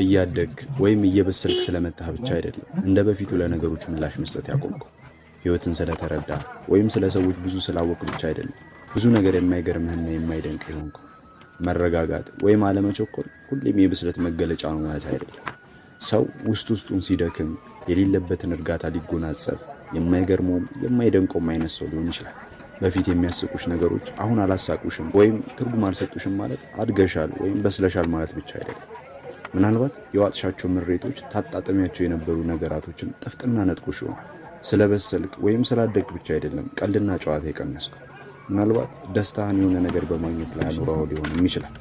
እያደግ ወይም እየበሰልክ ስለመጣህ ብቻ አይደለም እንደ በፊቱ ለነገሮች ምላሽ መስጠት ያቆምከው። ህይወትን ስለተረዳ ወይም ስለ ሰዎች ብዙ ስላወቅ ብቻ አይደለም ብዙ ነገር የማይገርምህና የማይደንቅ ይሆንከው። መረጋጋት ወይም አለመቸኮል ሁሌም የብስለት መገለጫ ነው ማለት አይደለም። ሰው ውስጡን ሲደክም የሌለበትን እርጋታ ሊጎናጸፍ የማይገርመውም የማይደንቀውም አይነት ሰው ሊሆን ይችላል። በፊት የሚያስቁሽ ነገሮች አሁን አላሳቁሽም ወይም ትርጉም አልሰጡሽም ማለት አድገሻል ወይም በስለሻል ማለት ብቻ አይደለም። ምናልባት የዋጥሻቸው ምሬቶች ታጣጥሚያቸው የነበሩ ነገራቶችን ጥፍጥና ነጥቆሽ ይሆናል። ስለበሰልክ ወይም ስላደግ ብቻ አይደለም ቀልድና ጨዋታ የቀነስከው። ምናልባት ደስታህን የሆነ ነገር በማግኘት ላይ አኑራው ሊሆንም ይችላል።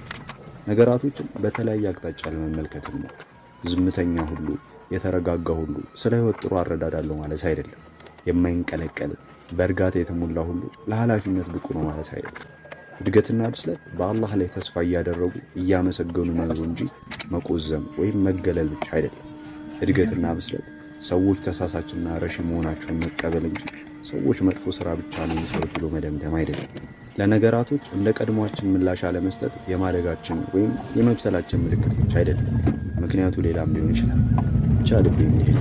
ነገራቶችን በተለያየ አቅጣጫ ለመመልከት እንሞክር። ዝምተኛ ሁሉ የተረጋጋ ሁሉ ስለ ህይወት ጥሩ አረዳዳለሁ ማለት አይደለም። የማይንቀለቀል በእርጋታ የተሞላ ሁሉ ለኃላፊነት ብቁ ነው ማለት አይደለም። እድገትና ብስለት በአላህ ላይ ተስፋ እያደረጉ እያመሰገኑ መኖር እንጂ መቆዘም ወይም መገለል ብቻ አይደለም። እድገትና ብስለት ሰዎች ተሳሳችና ረሽ መሆናቸውን መቀበል እንጂ ሰዎች መጥፎ ስራ ብቻ ነው የሚሰሩት ብሎ መደምደም አይደለም። ለነገራቶች እንደ ቀድሟችን ምላሽ አለመስጠት የማደጋችን ወይም የመብሰላችን ምልክት ብቻ አይደለም። ምክንያቱ ሌላም ሊሆን ይችላል። ብቻ ልብ የሚሄድ